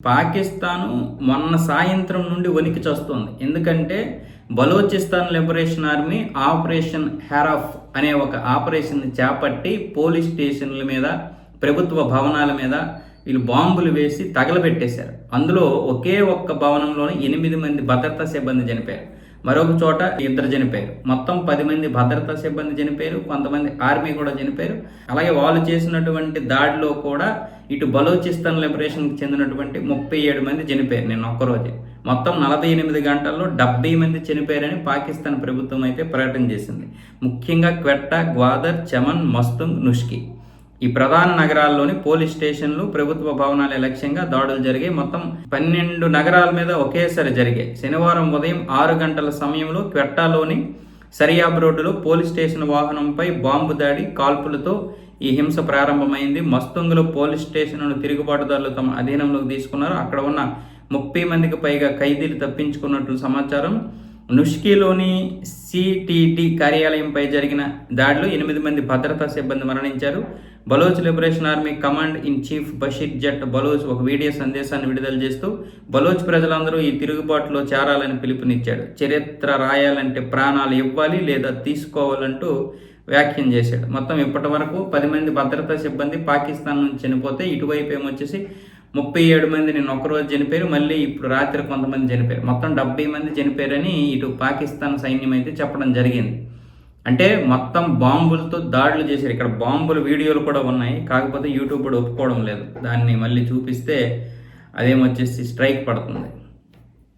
పాకిస్తాను మొన్న సాయంత్రం నుండి వణికి చస్తోంది. ఎందుకంటే బలూచిస్తాన్ లిబరేషన్ ఆర్మీ ఆపరేషన్ హెరాఫ్ అనే ఒక ఆపరేషన్ని చేపట్టి పోలీస్ స్టేషన్ల మీద, ప్రభుత్వ భవనాల మీద వీళ్ళు బాంబులు వేసి తగలబెట్టేశారు. అందులో ఒకే ఒక్క భవనంలోనే 8 మంది భద్రతా సిబ్బంది చనిపోయారు. మరొక చోట 2 చనిపోయారు. మొత్తం 10 మంది భద్రతా సిబ్బంది చనిపోయారు. కొంతమంది ఆర్మీ కూడా చనిపోయారు. అలాగే వాళ్ళు చేసినటువంటి దాడిలో కూడా ఇటు బలూచిస్తాన్ లిబరేషన్కి చెందినటువంటి 37 మంది చనిపోయారు నిన్న ఒక్కరోజే. మొత్తం 48 గంటల్లో 70 మంది చనిపోయారని పాకిస్తాన్ ప్రభుత్వం అయితే ప్రకటన చేసింది. ముఖ్యంగా క్వెట్టా, గ్వాదర్, చమన్, మస్తుంగ్, నుష్కి ఈ ప్రధాన నగరాల్లోని పోలీస్ స్టేషన్లు, ప్రభుత్వ భవనాల లక్ష్యంగా దాడులు జరిగాయి. మొత్తం 12 నగరాల మీద ఒకేసారి జరిగాయి. శనివారం ఉదయం 6 గంటల సమయంలో క్వెట్టాలోని సరియాబ్ రోడ్డులో పోలీస్ స్టేషన్ వాహనంపై బాంబు దాడి, కాల్పులతో ఈ హింస ప్రారంభమైంది. మస్తుంగ్లో పోలీస్ స్టేషన్ను తిరుగుబాటుదారులు తమ అధీనంలోకి తీసుకున్నారు. అక్కడ ఉన్న 30 మందికి పైగా ఖైదీలు తప్పించుకున్నట్లు సమాచారం. నుష్కీలోని సిటిటి కార్యాలయంపై జరిగిన దాడిలో 8 మంది భద్రతా సిబ్బంది మరణించారు. Baloch Liberation Army command in chief Bashir Jat Baloch ఒక వీడియో సందేశాన్ని విడుదల చేస్తూ బలోచ్ ప్రజలందరూ ఈ తిరుగుబాటులో చేరాలని పిలుపునిచ్చాడు. చరిత్ర రాయాలంటే ప్రాణాలు ఇవ్వాలి లేదా తీసుకోవాలంటూ వ్యాఖ్యం చేశాడు. మొత్తం ఇప్పటి వరకు 10 మంది భద్రతా సిబ్బంది పాకిస్తాన్ నుంచి చనిపోతే, ఇటువైపు ఏమొచ్చేసి 37 మంది నిన్న ఒకరోజు చనిపోయారు. మళ్ళీ ఇప్పుడు రాత్రి కొంతమంది చనిపోయారు. మొత్తం 70 మంది చనిపోయారని ఇటు పాకిస్తాన్ సైన్యం అయితే చెప్పడం జరిగింది. అంటే మొత్తం బాంబులతో దాడులు చేశారు. ఇక్కడ బాంబుల వీడియోలు కూడా ఉన్నాయి. కాకపోతే యూట్యూబ్ కూడా ఒప్పుకోవడం లేదు. దాన్ని మళ్ళీ చూపిస్తే అదేమొచ్చేసి స్ట్రైక్ పడుతుంది.